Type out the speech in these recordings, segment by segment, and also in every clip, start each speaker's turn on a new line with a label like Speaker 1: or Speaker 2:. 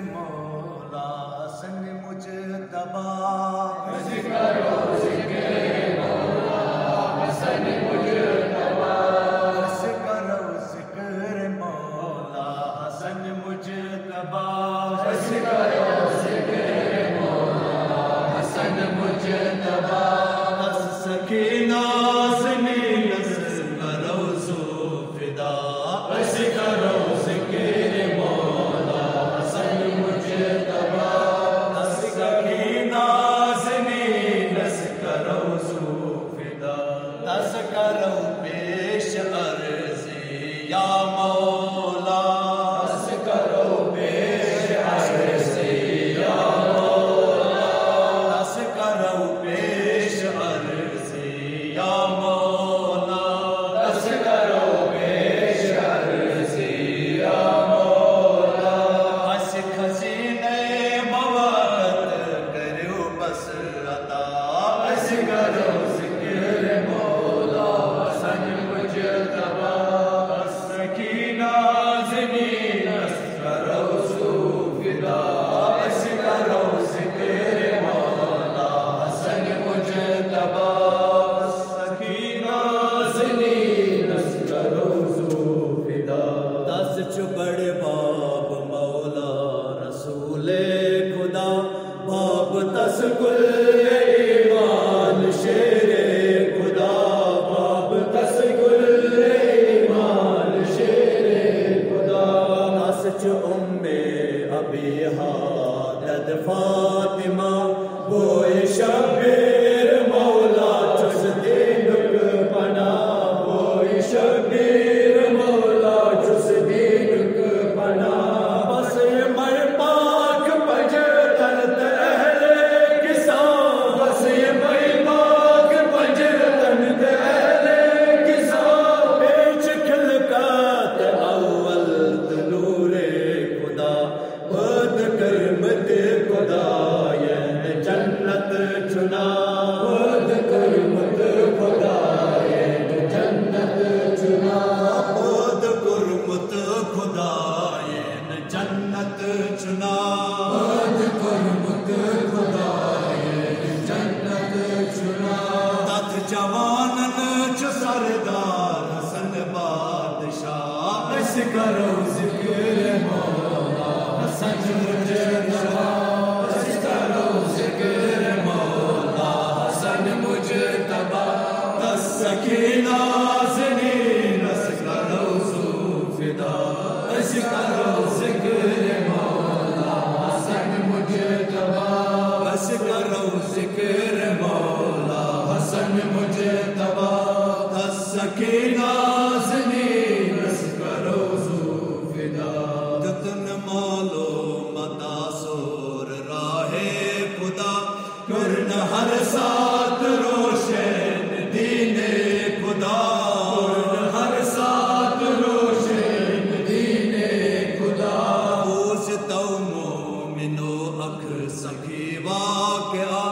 Speaker 1: مولا حسن مجتبی
Speaker 2: بس کرو ذکر مولا حسن مجتبی
Speaker 1: بس کرو ذکر مولا حسن مجتبی
Speaker 2: بس کرو ذکر مولا حسن مجتبی
Speaker 1: بس سکینہ نازنین کرو زو فدا
Speaker 2: بس کرو ذکر مولا حسن مجتبی
Speaker 1: بس سکینہ نازنین کرو زو فدا بس کرو پیش عرضی یا مولا
Speaker 2: بس کرو پیش عرضی یا مولا
Speaker 1: بس کرو پیش عرضی یا مولا
Speaker 2: بس کرو پیش عرضی یا مولا
Speaker 1: بس خزینے مواد کرو بس عطا
Speaker 2: بس کرو ذکر مولا حسن مجتبی
Speaker 1: بس سکینہ
Speaker 2: زمین کرو زو فدا بس کرو ذکر مولا حسن مجتبی
Speaker 1: بس سکینہ
Speaker 2: زمین کرو زو فدا
Speaker 1: دس چبڑ باب مولا رسول خدا باب تس کل
Speaker 2: ایمان شیر خدا باب تس گل ایمان شیر خدا
Speaker 1: دس چ ابی حادد فاطمہ
Speaker 2: بوئے شبیر مولا چس دینک پنا بوئے شبیر مولا چس دینک پنا
Speaker 1: بس مر پاک
Speaker 2: پجتن اہل کسان بس یہ مئی پاک پجتن اہل کسان
Speaker 1: بیچ خلقات اول نور خدا
Speaker 2: بد کرمت خدا یہ جنت چنا بد کرمت خدا یہ جنت چنا
Speaker 1: خود کرمت خدا جنت چنا
Speaker 2: بد کرمت خدا یہ جنت چنا
Speaker 1: تت جوانن چ سردار حسن بادشاہ
Speaker 2: بس کرو ذکر مولا حسن مجتبی بس کرو ذکر مولا حسن مجتبی
Speaker 1: دس سکینہ
Speaker 2: نازنین بس کرو زو فدا بس کرو ذکر مولا حسن مجتبی
Speaker 1: بس کرو
Speaker 2: ذکر مولا حسن مجتبی
Speaker 1: دس سکینہ
Speaker 2: نازنین بس کرو زو فدا
Speaker 1: جتن مالو متا سور راہ خدا
Speaker 2: کرن ہر ساتھ روشن دین خدا کرن ہر ساتھ روشن دین خدا
Speaker 1: اوس تو مومنو اکھ سکھی واقعہ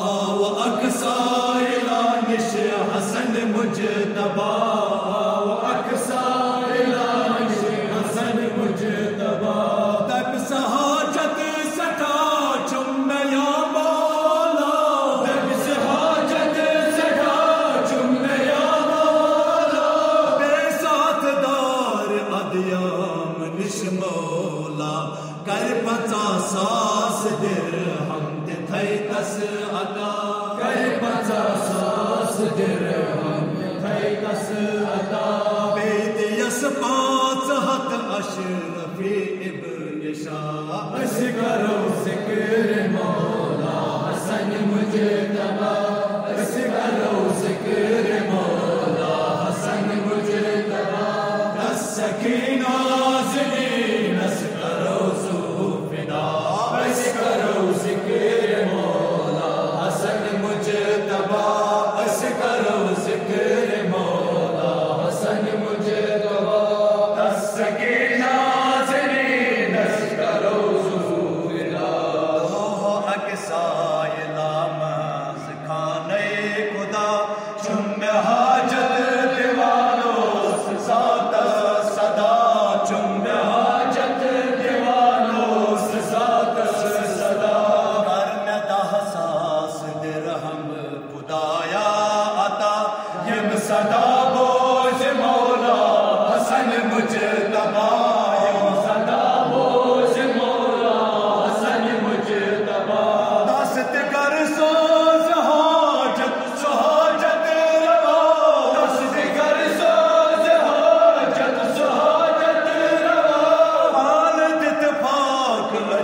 Speaker 2: آو اقصا اعلانش حسن مجتبی آو اقصا اعلانش حسن مجتبی
Speaker 1: تک سہاجت سٹا چم یا مولا
Speaker 2: تب سے حاجت سٹا چم یا مولا
Speaker 1: بے ساتھ دار ادیام نش مولا کر 50 درہم تھئی تس عطا
Speaker 2: کر 50 درہم تھئی تس عطا
Speaker 1: بید یس 5 ہتھ اشرفی ابن شاہ
Speaker 2: بس کرو ذکر مولا حسن مجتبی بس کرو ذکر مولا حسن مجتبی
Speaker 1: دس سکینہ
Speaker 2: نازنین بس کرو زو فدا بس کرو ذکر مولا حسن مجتبی بس کرو ذکر مولا حسن مجتبی دس سکینہ نازنین بس کرو زو فدا
Speaker 1: اکسائے لامز کھا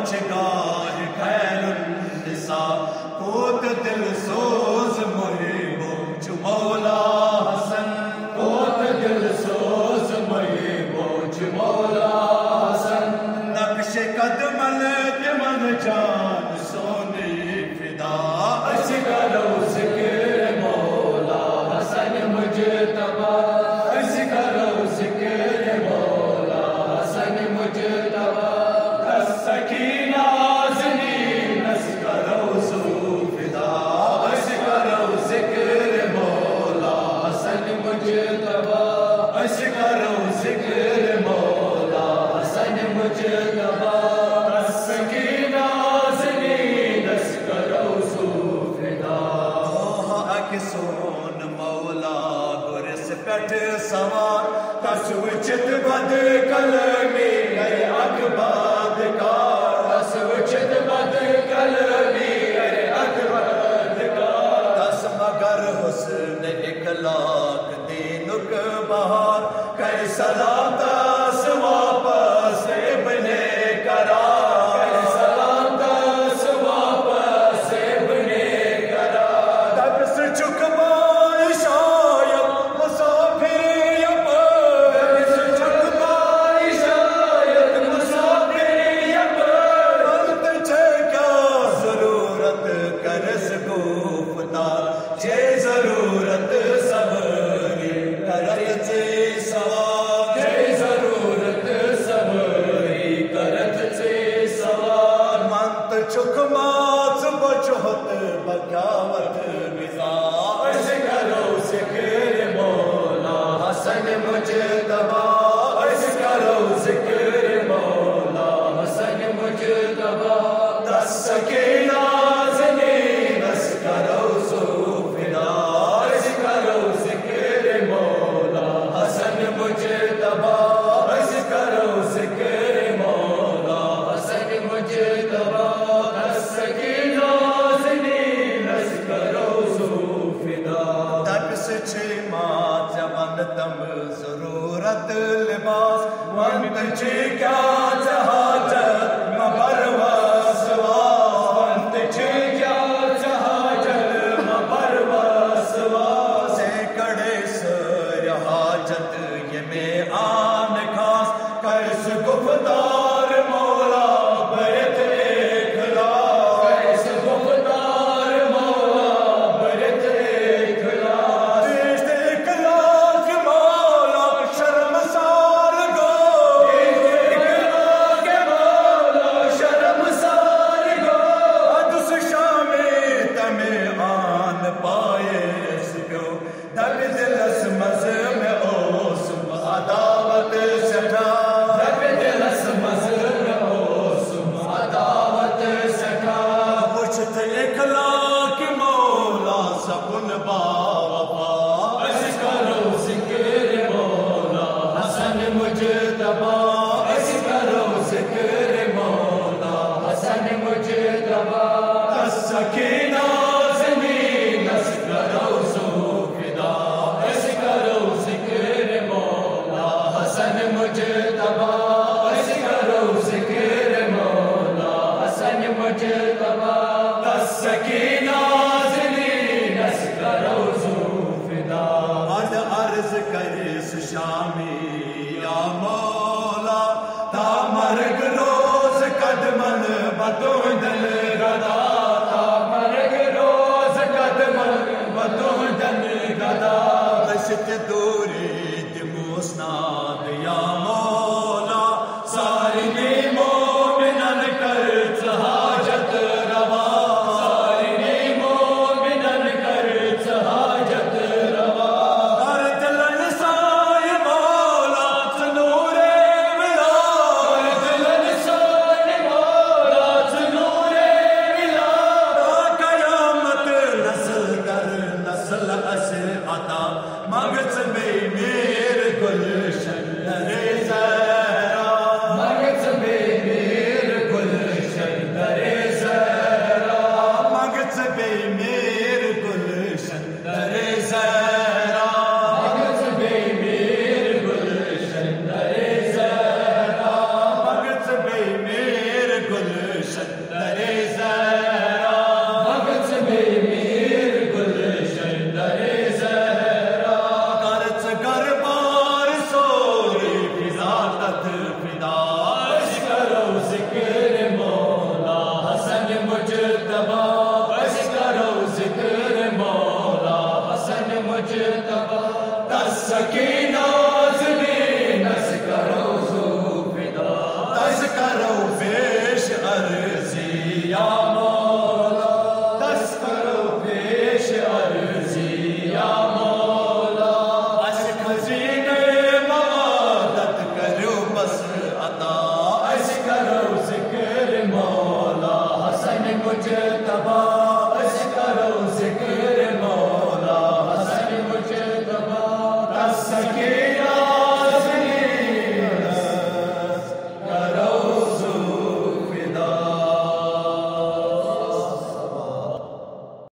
Speaker 1: بچگار خیر النساء پوت دل سوز محبو چو مولا حسن
Speaker 2: پوت دل سوز محبو چو مولا حسن
Speaker 1: نقش قدمل دمن جان سونی فدا
Speaker 2: اس کرو ذکر مولا حسن مجتبی اس کرو ذکر مولا حسن مجتبی سکینہ زمین اس کرو فدا اس کرو ذکر مولا حسن مجتبی اس کرو ذکر مولا حسن مجتبی سکینہ زمین اس کرو فدا
Speaker 1: سون مولا گرس پٹ سوار کس وچت بد کلمی گئے اکباد کا
Speaker 2: کس وچت بد کلمی گئے اکباد کا
Speaker 1: کس مگر حسن اخلاق دینک بہار کئی سلام دس واپس ابن قرار
Speaker 2: کئی سلام دس واپس ابن قرار
Speaker 1: دب سے چک پائے شاید مسافر
Speaker 2: دب سے چک پائے شاید مسافر
Speaker 1: وقت چھے کیا ضرورت کرس گفتار چھے ضرورت صبری کرت سے سوار
Speaker 2: چھے ضرورت صبری کرت سے سوار
Speaker 1: منت چک ماس بچوت بکاوت بزار
Speaker 2: اس کرو ذکر مولا حسن مجتبی اس کرو ذکر مولا حسن مجتبی دس سکینہ زمین اس کرو فدا اس کرو ذکر مولا حسن مجتبی اس کرو ذکر مولا حسن مجتبی دس سکینہ زمین اس کرو فدا
Speaker 1: دب سے چھے ماں جوان تم ضرورت لباس وقت چھے کیا جہاجت مبرواس
Speaker 2: وقت چھے کیا جہاجت مبرواس
Speaker 1: سے کڑے سر حاجت یہ میں آن خاص کیس گفتار مولا برت اخلاص
Speaker 2: کیس گفتار مولا برت اخلاص
Speaker 1: دیشت اخلاص مولا شرمسار گو
Speaker 2: اخلاص مولا شرمسار گو
Speaker 1: ادس شامی تمہیں آن پائے سکو دب دلس مز میں اوس عداوت سٹھا
Speaker 2: دب دلس مز میں اوس عداوت سٹھا
Speaker 1: پوچھت اخلاق مولا سکن باوفا
Speaker 2: اس کرو ذکر مولا حسن مجتبی اس کرو ذکر مولا حسن مجتبی سکینہ زمین اس کرو فدا اس کرو ذکر مولا حسن مجتبی اس کرو ذکر مولا حسن مجتبی سکینہ زمین اس کرو فدا
Speaker 1: اد عرض کرس شامی یا مولا تا مرگ روز قدمن بدو دل گدا
Speaker 2: تا مرگ روز قدمن بدو دل گدا
Speaker 1: بشت دوری دموسناد یا مولا
Speaker 2: ساری مومنن کرت حاجت روا ساری مومنن کرت حاجت روا
Speaker 1: ہر دلن سائے مولا تنور ولا
Speaker 2: دلن سائے مولا تنور مجتبی